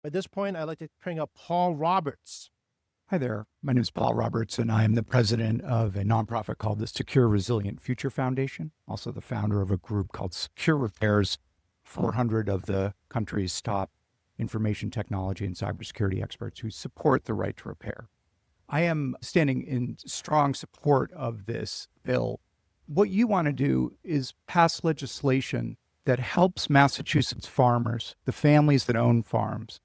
At this point, I'd like to bring up Paul Roberts. Hi there. My name is Paul Roberts, and I am the president of a nonprofit called the Secure Resilient Future Foundation, also the founder of a group called Secure Repairs, 400 of the country's top information technology and cybersecurity experts who support the right to repair. I am standing in strong support of this bill. What you want to do is pass legislation that helps Massachusetts farmers, the families that own farms,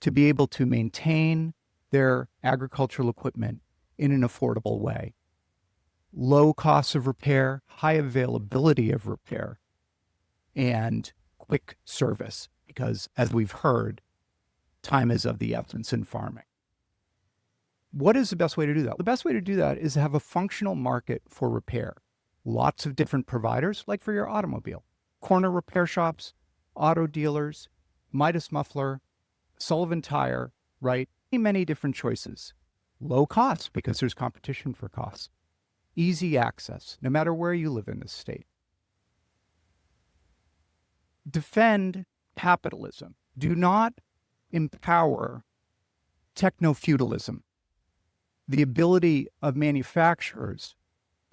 to be able to maintain their agricultural equipment in an affordable way. Low cost of repair, high availability of repair, and quick service, because as we've heard, time is of the essence in farming. What is the best way to do that? The best way to do that is to have a functional market for repair. Lots of different providers, like for your automobile. Corner repair shops, auto dealers, Midas Muffler, Sullivan Tire, right? Many different choices. Low cost, because there's competition for costs. Easy access, no matter where you live in the state. Defend capitalism. Do not empower techno-feudalism. The ability of manufacturers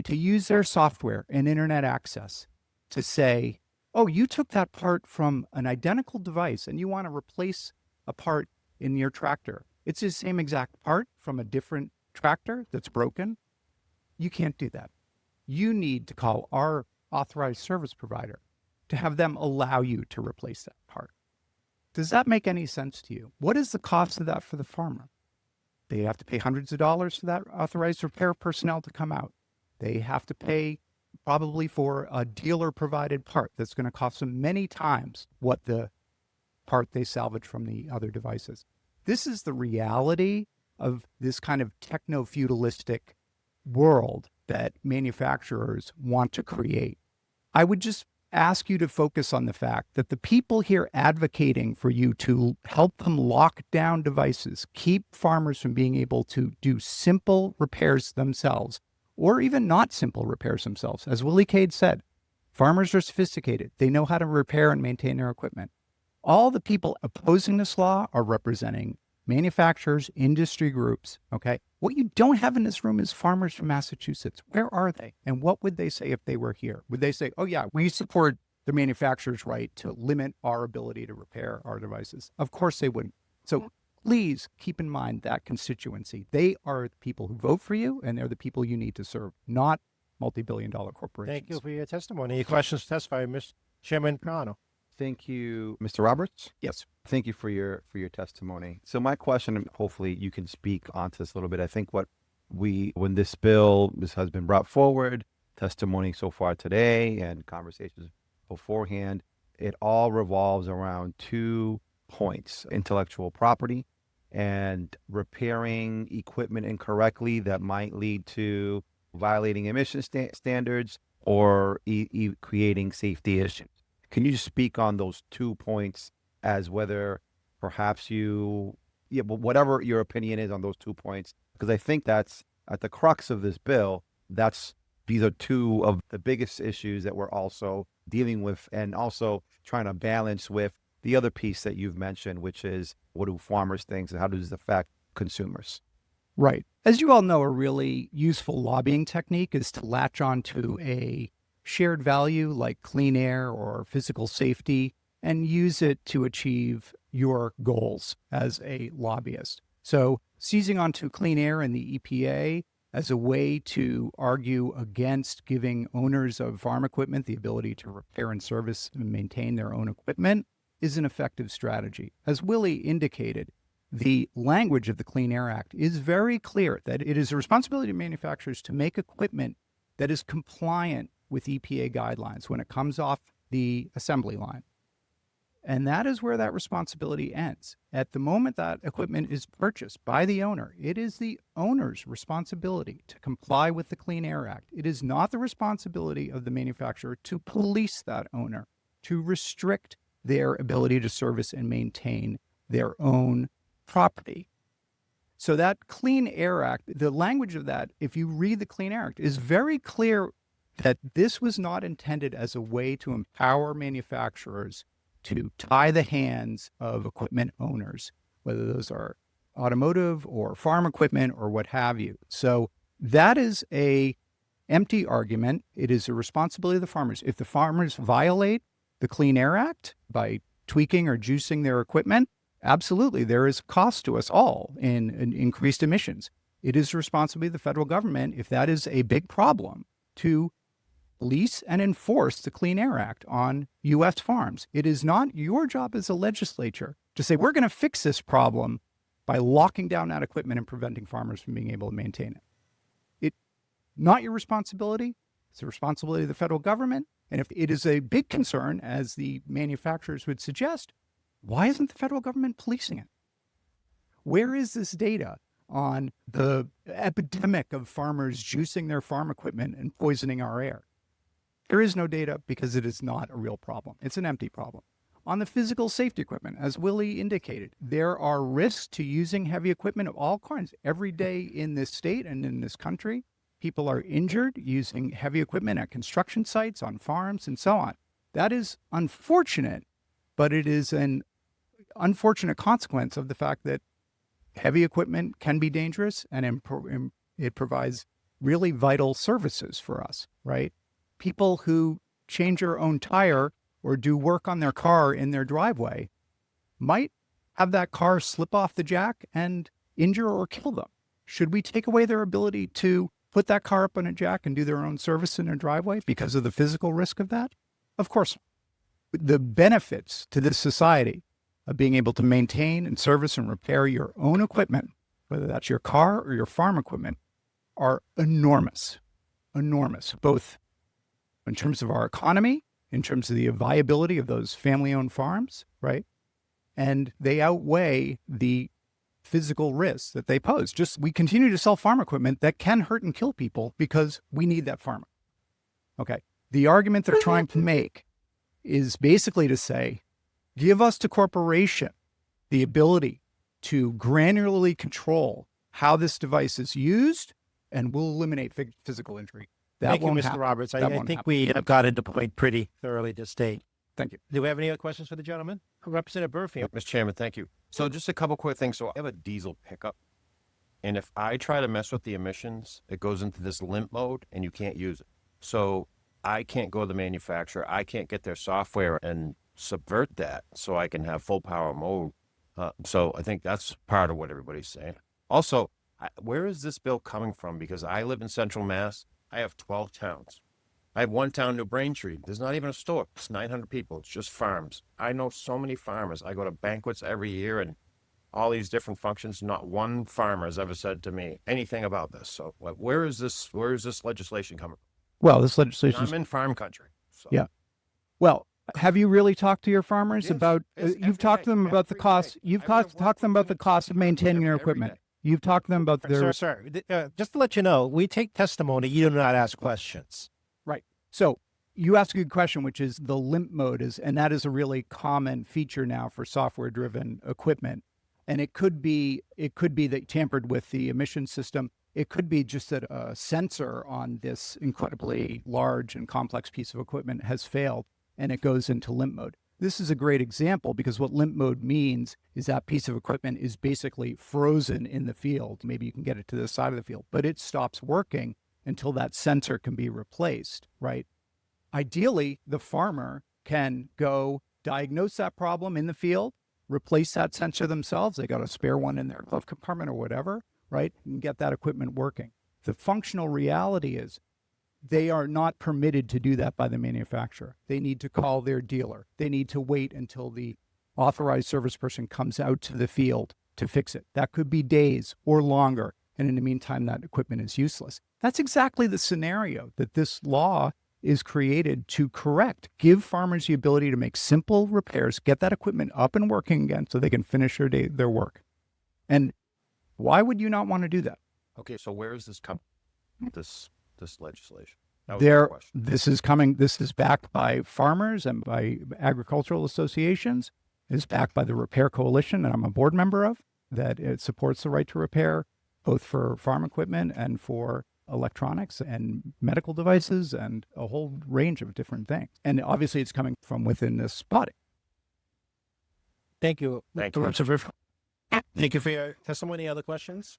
to use their software and internet access to say, oh, you took that part from an identical device and you want to replace a part in your tractor. It's the same exact part from a different tractor that's broken. You can't do that. You need to call our authorized service provider to have them allow you to replace that part. Does that make any sense to you? What is the cost of that for the farmer? They have to pay hundreds of dollars for that authorized repair personnel to come out. They have to pay probably for a dealer-provided part that's going to cost them many times what the part they salvage from the other devices. This is the reality of this kind of techno-feudalistic world that manufacturers want to create. I would just ask you to focus on the fact that the people here advocating for you to help them lock down devices, keep farmers from being able to do simple repairs themselves, or even not simple repairs themselves. As Willie Cade said, farmers are sophisticated. They know how to repair and maintain their equipment. All the people opposing this law are representing manufacturers, industry groups, okay? What you don't have in this room is farmers from Massachusetts. Where are they? And what would they say if they were here? Would they say, oh yeah, we support the manufacturer's right to limit our ability to repair our devices? Of course they wouldn't. So please keep in mind that constituency. They are the people who vote for you, and they're the people you need to serve, not multi-billion-dollar corporations. Thank you for your testimony. Any questions to testify, Mr. Chairman Prano? Thank you, Mr. Roberts. Yes. Thank you for your testimony. So my question, and hopefully you can speak onto this a little bit. I think when this has been brought forward, testimony so far today and conversations beforehand, it all revolves around 2 points: intellectual property and repairing equipment incorrectly that might lead to violating emission standards or creating safety issues. Can you speak on those 2 points as whether perhaps whatever your opinion is on those 2 points? Because I think that's at the crux of this bill. These are 2 of the biggest issues that we're also dealing with, and also trying to balance with the other piece that you've mentioned, which is what do farmers think and how does this affect consumers? Right. As you all know, a really useful lobbying technique is to latch on to a shared value like clean air or physical safety and use it to achieve your goals as a lobbyist. So seizing onto clean air and the EPA as a way to argue against giving owners of farm equipment the ability to repair and service and maintain their own equipment is an effective strategy. As Willie indicated, the language of the Clean Air Act is very clear that it is the responsibility of manufacturers to make equipment that is compliant with EPA guidelines when it comes off the assembly line. And that is where that responsibility ends. At the moment that equipment is purchased by the owner, it is the owner's responsibility to comply with the Clean Air Act. It is not the responsibility of the manufacturer to police that owner, to restrict their ability to service and maintain their own property. So that Clean Air Act, the language of that, if you read the Clean Air Act, is very clear that this was not intended as a way to empower manufacturers to tie the hands of equipment owners whether those are automotive or farm equipment or what have you. So that is a empty argument. It is a responsibility of the farmers. If the farmers violate the Clean Air Act by tweaking or juicing their equipment, absolutely, there is cost to us all in increased emissions. It is the responsibility of the federal government, if that is a big problem, to police and enforce the Clean Air Act on U.S. farms. It is not your job as a legislature to say, we're going to fix this problem by locking down that equipment and preventing farmers from being able to maintain it. It's not your responsibility. It's the responsibility of the federal government. And if it is a big concern, as the manufacturers would suggest, why isn't the federal government policing it? Where is this data on the epidemic of farmers juicing their farm equipment and poisoning our air? There is no data because it is not a real problem. It's an empty problem. On the physical safety equipment, as Willie indicated, there are risks to using heavy equipment of all kinds. Every day in this state and in this country, people are injured using heavy equipment at construction sites, on farms, and so on. That is unfortunate, but it is an unfortunate consequence of the fact that heavy equipment can be dangerous, and it provides really vital services for us, right? People who change their own tire or do work on their car in their driveway might have that car slip off the jack and injure or kill them. Should we take away their ability to put that car up on a jack and do their own service in their driveway because of the physical risk of that? Of course. The benefits to this society of being able to maintain and service and repair your own equipment, whether that's your car or your farm equipment, are enormous, both in terms of our economy, in terms of the viability of those family-owned farms, right? And they outweigh the physical risks that they pose. Just we continue to sell farm equipment that can hurt and kill people because we need that farmer. Okay. The argument they're trying to make is basically to say, give us to corporation the ability to granularly control how this device is used, and we'll eliminate physical injury. Thank you, won't Mr. happen. Roberts. I won't think happen. we have gotten the point pretty thoroughly to state. Thank you. Do we have any other questions for the gentleman? Representative Burfield. Mr. Chairman, thank you. So just a couple quick things. So I have a diesel pickup, and if I try to mess with the emissions, it goes into this limp mode and you can't use it. So I can't go to the manufacturer. I can't get their software and subvert that so I can have full power mode. So I think that's part of what everybody's saying. Also, where is this bill coming from? Because I live in Central Mass. I have 12 towns. I have one town, New Braintree. There's not even a store. It's 900 people. It's just farms. I know so many farmers. I go to banquets every year and all these different functions. Not one farmer has ever said to me anything about this. So where is this legislation coming from? Well, this legislation. I'm in farm country. So. Yeah. Well, have you really talked to your farmers Yes, about? it's You've talked to them about the every cost. day. You've I would have talked to them about the cost of maintaining their every equipment. day. You've talked to them about their. Sir, just to let you know, we take testimony. You do not ask questions. Right. So you asked a good question, which is the limp mode and that is a really common feature now for software-driven equipment. And it could be that tampered with the emission system. It could be just that a sensor on this incredibly large and complex piece of equipment has failed and it goes into limp mode. This is a great example because what limp mode means is that piece of equipment is basically frozen in the field. Maybe you can get it to the side of the field, but it stops working until that sensor can be replaced, right? Ideally, the farmer can go diagnose that problem in the field, replace that sensor themselves. They got a spare one in their glove compartment or whatever, right? And get that equipment working. The functional reality is they are not permitted to do that by the manufacturer. They need to call their dealer. They need to wait until the authorized service person comes out to the field to fix it. That could be days or longer. And in the meantime, that equipment is useless. That's exactly the scenario that this law is created to correct. Give farmers the ability to make simple repairs, get that equipment up and working again so they can finish their work. And why would you not want to do that? Okay, so where is this coming? This legislation. That was my question. This is backed by farmers and by agricultural associations. It's backed by the Repair Coalition that I'm a board member of, that it supports the right to repair, both for farm equipment and for electronics and medical devices and a whole range of different things. And obviously it's coming from within this body. Thank you. Thank you. Thank you for your testimony. Other questions?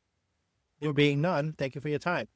There being none, thank you for your time.